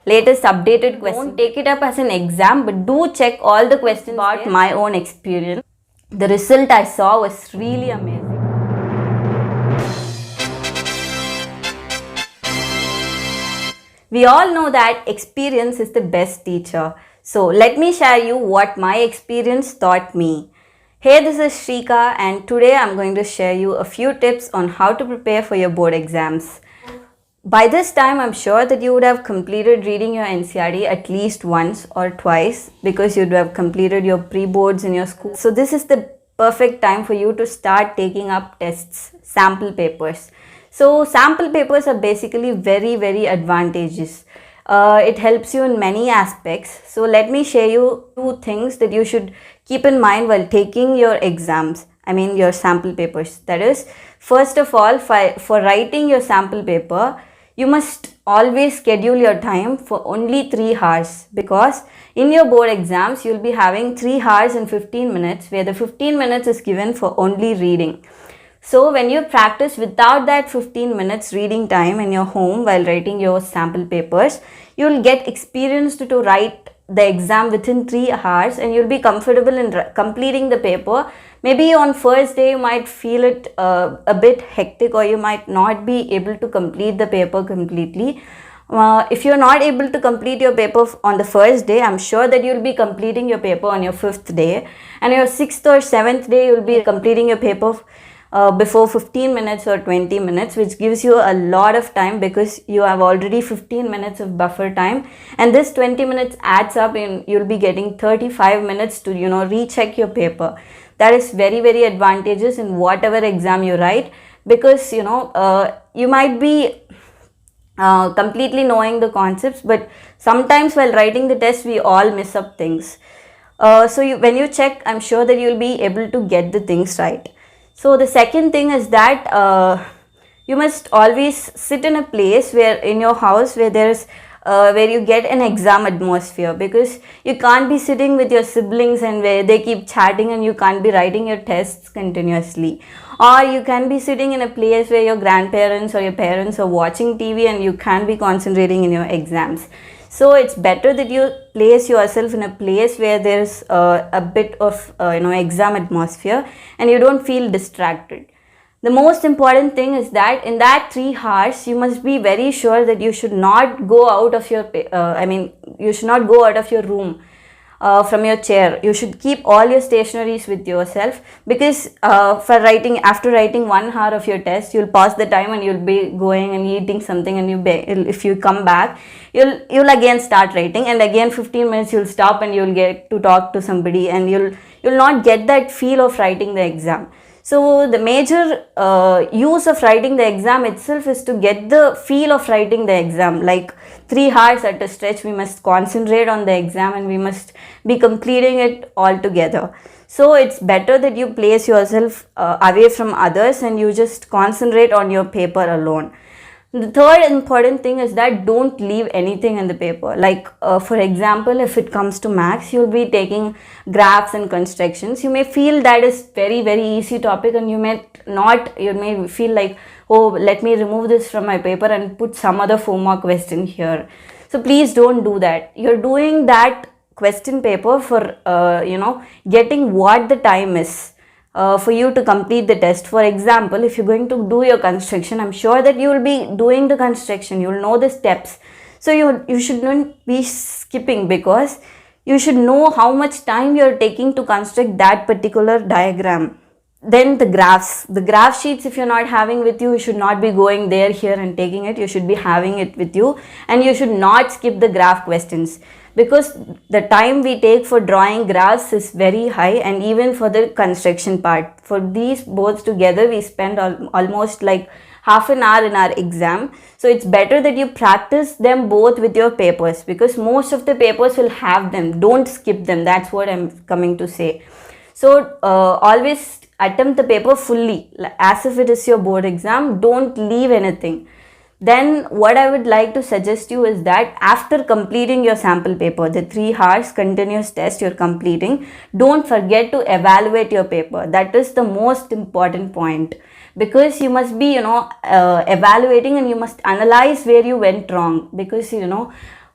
latest updated questions. Don't take it up as an exam, but do check all the questions about my own experience. The result I saw was really amazing. We all know that experience is the best teacher. So let me share you what my experience taught me. Hey, this is Srika and today I'm going to share you a few tips on how to prepare for your board exams. By this time, I'm sure that you would have completed reading your NCERT at least once or twice because you'd have completed your pre-boards in your school. So this is the perfect time for you to start taking up tests, sample papers. So sample papers are basically very advantageous. It helps you in many aspects. So let me share you 2 things that you should keep in mind while taking your exams. Your sample papers. That is, first of all, for writing your sample paper, you must always schedule your time for only 3 hours because in your board exams, you'll be having 3 hours and 15 minutes where the 15 minutes is given for only reading. So when you practice without that 15 minutes reading time in your home while writing your sample papers, you'll get experienced to write the exam within 3 hours and you'll be comfortable in completing the paper. Maybe on first day you might feel it a bit hectic or you might not be able to complete the paper completely. If you're not able to complete your paper on the first day, I'm sure that you'll be completing your paper on your 5th day, and your 6th or 7th day you'll be completing your paper before 15 minutes or 20 minutes, which gives you a lot of time because you have already 15 minutes of buffer time, and this 20 minutes adds up and you'll be getting 35 minutes to recheck your paper. That is very advantageous in whatever exam you write because you might be completely knowing the concepts, but sometimes while writing the test we all miss up things. So when you check, I'm sure that you'll be able to get the things right. So the second thing is that you must always sit in a place where in your house where you get an exam atmosphere, because you can't be sitting with your siblings and where they keep chatting and you can't be writing your tests continuously, or you can be sitting in a place where your grandparents or your parents are watching TV and you can't be concentrating in your exams. So it's better that you place yourself in a place where there's a bit of exam atmosphere and you don't feel distracted. The most important thing is that in that 3 hours, you must be very sure that you should not go out of your, you should not go out of your room from your chair. You should keep all your stationaries with yourself because after writing 1 hour of your test, you'll pass the time and you'll be going and eating something, and if you come back, you'll again start writing, and again 15 minutes you'll stop and you'll get to talk to somebody, and you'll not get that feel of writing the exam. So the major use of writing the exam itself is to get the feel of writing the exam. Like 3 hours at a stretch, we must concentrate on the exam and we must be completing it all together. So it's better that you place yourself away from others and you just concentrate on your paper alone. The third important thing is that don't leave anything in the paper. Like for example, if it comes to maths, you'll be taking graphs and constructions. You may feel that is very easy topic, and you may feel like, oh, let me remove this from my paper and put some other 4-mark question here. So please don't do that. You're doing that question paper for getting what the time is. For you to complete the test. For example, if you're going to do your construction, I'm sure that you will be doing the construction, you will know the steps. So you should not be skipping because you should know how much time you're taking to construct that particular diagram. Then the graph sheets, if you're not having with you, you should not be going here and taking it. You should be having it with you, and you should not skip the graph questions, because the time we take for drawing graphs is very high, and even for the construction part. For these both together, we spend almost like half an hour in our exam. So it's better that you practice them both with your papers, because most of the papers will have them. Don't skip them. That's what I'm coming to say. So always attempt the paper fully as if it is your board exam. Don't leave anything. Then what I would like to suggest you is that after completing your sample paper, the 3 hours continuous test you're completing, don't forget to evaluate your paper. That is the most important point, because you must be evaluating, and you must analyze where you went wrong, because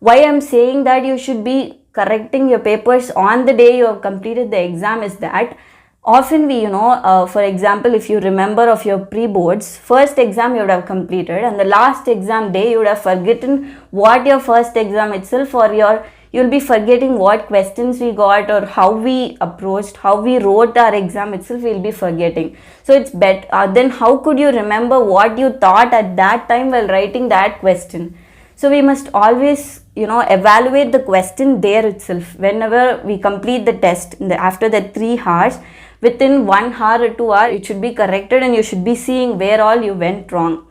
Why I'm saying that you should be correcting your papers on the day you have completed the exam is that often we, for example, if you remember of your pre-boards, first exam you would have completed and the last exam day you would have forgotten what your first exam itself, or you'll be forgetting what questions we got or how we approached, how we wrote our exam itself, we'll be forgetting. So it's better, then how could you remember what you thought at that time while writing that question? So we must always, evaluate the question there itself. Whenever we complete the test, after the 3 hours, within 1 hour or 2 hours, it should be corrected and you should be seeing where all you went wrong.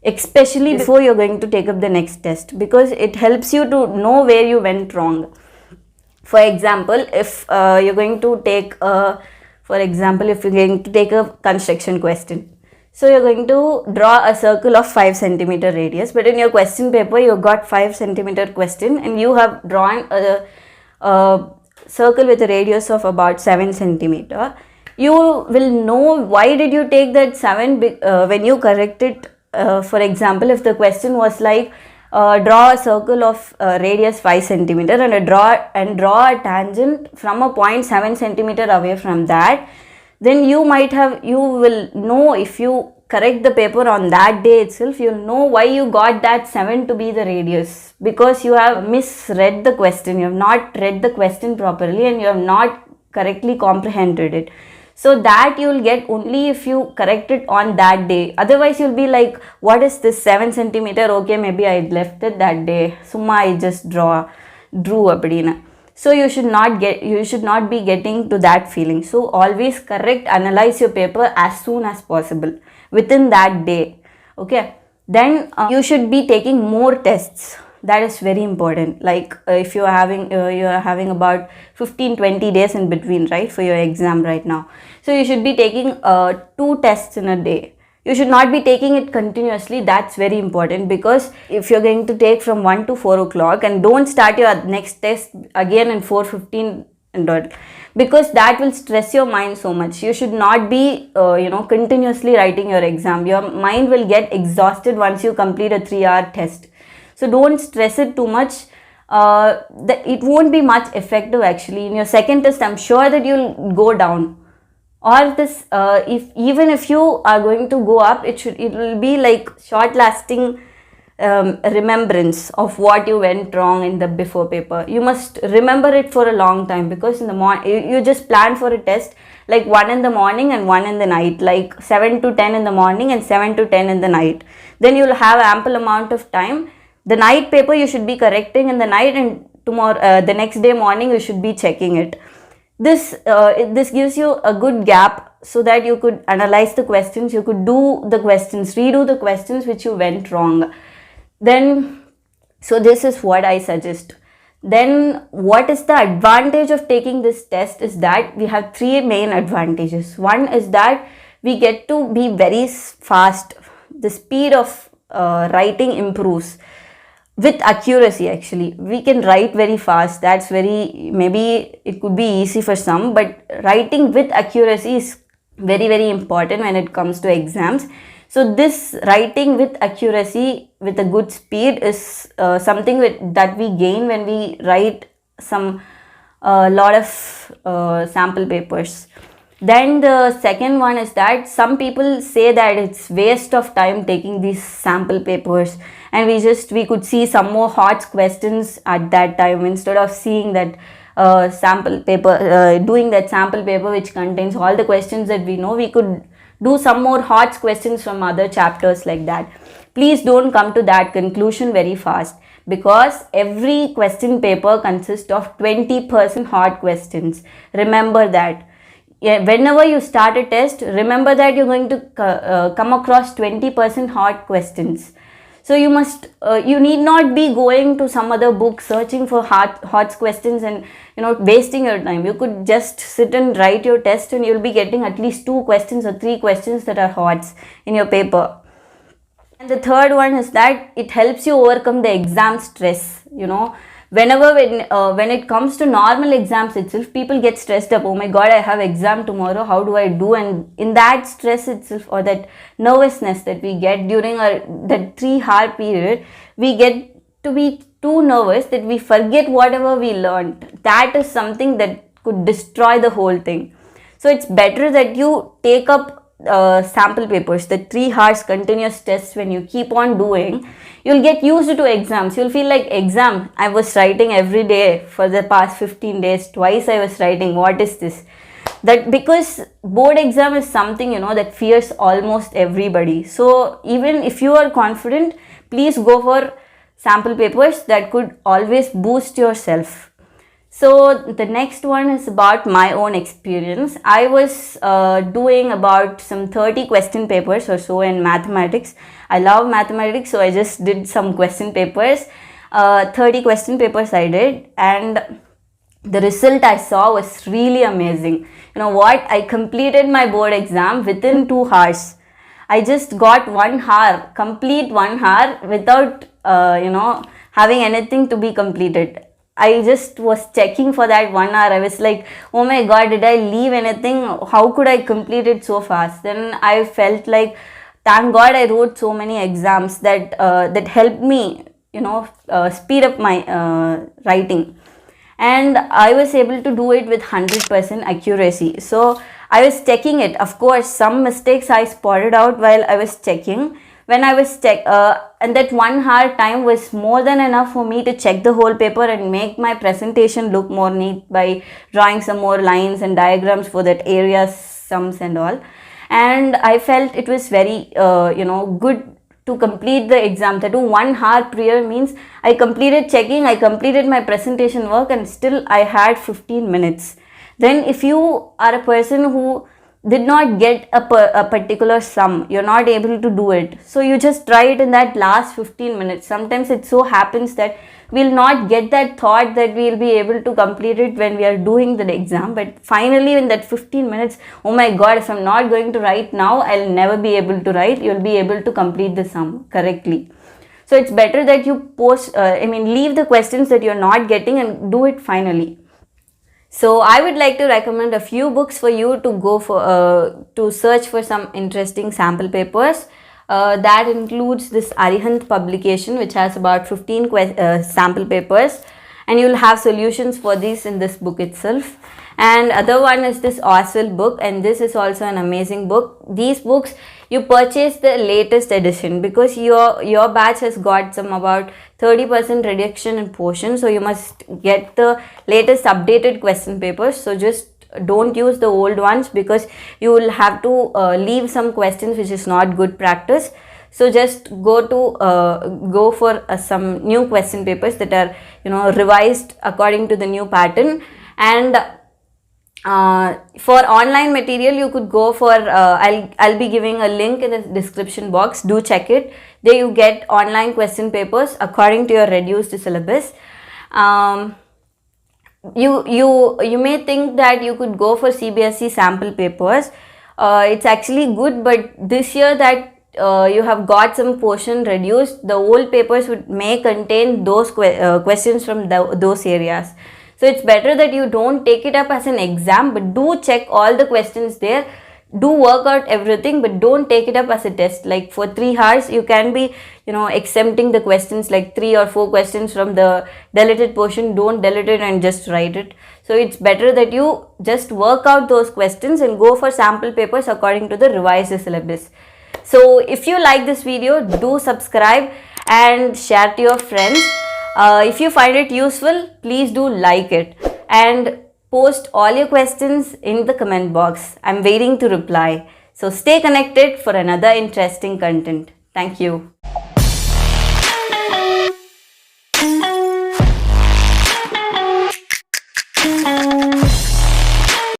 Especially before you're going to take up the next test, because it helps you to know where you went wrong. For example, if you're going to take a construction question. So you're going to draw a circle of 5 centimeter radius, but in your question paper you got 5 centimeter question and you have drawn a circle with a radius of about 7 centimeter. You will know why did you take that 7 when you correct it. For example, if the question was like draw a circle of radius 5 centimeter and draw a tangent from a point 7 centimeter away from that, then you will know, if you correct the paper on that day itself, you'll know why you got that 7 to be the radius, because you have misread the question, you have not read the question properly and you have not correctly comprehended it. So that you will get only if you correct it on that day. Otherwise you'll be like, what is this 7 centimeter? Okay, maybe I left it that day. Summa I just drew appadina. So you should not be getting to that feeling. So always analyze your paper as soon as possible within that day. Okay. Then you should be taking more tests. That is very important. Like if you are having about 15-20 days in between, right, for your exam right now. So you should be taking 2 tests in a day. You should not be taking it continuously. That's very important, because if you're going to take from 1 to 4 o'clock and don't start your next test again in 4:15 and because that will stress your mind so much. You should not be continuously writing your exam. Your mind will get exhausted once you complete a 3-hour test. So don't stress it too much. It won't be much effective actually. In your second test, I'm sure that you'll go down. Or this, even if you are going to go up, it will be like short lasting remembrance of what you went wrong in the before paper. You must remember it for a long time, because in the morning you just plan for a test like 1 in the morning and 1 in the night, like 7 to 10 in the morning and 7 to 10 in the night. Then you'll have ample amount of time. The night paper you should be correcting in the night, and tomorrow the next day morning you should be checking it. This gives you a good gap so that you could analyze the questions, you could redo the questions which you went wrong. Then, so this is what I suggest. Then what is the advantage of taking this test is that we have 3 main advantages. One is that we get to be very fast. The speed of writing improves. With accuracy actually, we can write very fast. That's maybe it could be easy for some, but writing with accuracy is very, very important when it comes to exams. So this writing with accuracy with a good speed is something that we gain when we write lot of sample papers. Then the second one is that some people say that it's waste of time taking these sample papers, and we could see some more hot questions at that time instead of seeing that sample paper, doing that sample paper which contains all the questions that we know. We could do some more hot questions from other chapters like that. Please don't come to that conclusion very fast, because every question paper consists of 20% hot questions. Remember that. Whenever you start a test, remember that you're going to come across 20% hot questions. So you need not be going to some other book searching for hot questions and wasting your time. You could just sit and write your test and you'll be getting at least 2 questions or 3 questions that are hots in your paper. And the third one is that it helps you overcome the exam stress. Whenever when it comes to normal exams itself, people get stressed up. Oh my god, I have exam tomorrow, how do I do? And in that stress itself, or that nervousness that we get during that 3-hour period, we get to be too nervous that we forget whatever we learned. That is something that could destroy the whole thing. So it's better that you take up sample papers, the 3 hours continuous tests. When you keep on doing, you'll get used to exams. You'll feel like exam. I was writing every day for the past 15 days. Twice I was writing. What is this? That because board exam is something, you know, that fears almost everybody. So even if you are confident, please go for sample papers. That could always boost yourself. So the next one is about my own experience. I was doing about some 30 question papers or so in mathematics. I love mathematics, so I just did some question papers. 30 question papers I did, and the result I saw was really amazing. You know what? I completed my board exam within 2 hours. I just got 1 hour, complete 1 hour without, having anything to be completed. I just was checking for that 1 hour. I was like, oh my god, did I leave anything? How could I complete it so fast? Then I felt like, thank god I wrote so many exams that helped me, speed up my writing. And I was able to do it with 100% accuracy. So I was checking it. Of course, some mistakes I spotted out while I was checking. When I was and that 1 hour time was more than enough for me to check the whole paper and make my presentation look more neat by drawing some more lines and diagrams for that area sums and all. And I felt it was very, good to complete the exam. That 1 hour prior means I completed checking, I completed my presentation work, and still I had 15 minutes. Then if you are a person who did not get a particular sum, you're not able to do it, so you just try it in that last 15 minutes. Sometimes it so happens that we'll not get that thought that we'll be able to complete it when we are doing the exam, but finally in that 15 minutes, oh my god, if I'm not going to write now, I'll never be able to write. You'll be able to complete the sum correctly. So it's better that you leave the questions that you're not getting and do it finally. So I would like to recommend a few books for you to go for to search for some interesting sample papers. That includes this ARIHANT publication, which has about 15 sample papers, and you'll have solutions for these in this book itself. And other one is this OSWAAL book, and this is also an amazing book. These books you purchase the latest edition because your batch has got some about 30% reduction in portion, so you must get the latest updated question papers. So just don't use the old ones because you will have to leave some questions, which is not good practice. So just go for some new question papers that are revised according to the new pattern. And for online material, you could go for I'll be giving a link in the description box. Do check it. There you get online question papers according to your reduced syllabus. You may think that you could go for CBSE sample papers. It's actually good, but this year that you have got some portion reduced, the old papers may contain those questions from those areas. So it's better that you don't take it up as an exam, but do check all the questions there. Do work out everything, but don't take it up as a test. Like for 3 hours, you can be, exempting the questions, like 3 or 4 questions from the deleted portion. Don't delete it and just write it. So it's better that you just work out those questions and go for sample papers according to the revised syllabus. So if you like this video, do subscribe and share to your friends. If you find it useful, please do like it and post all your questions in the comment box. I'm waiting to reply. So stay connected for another interesting content. Thank you.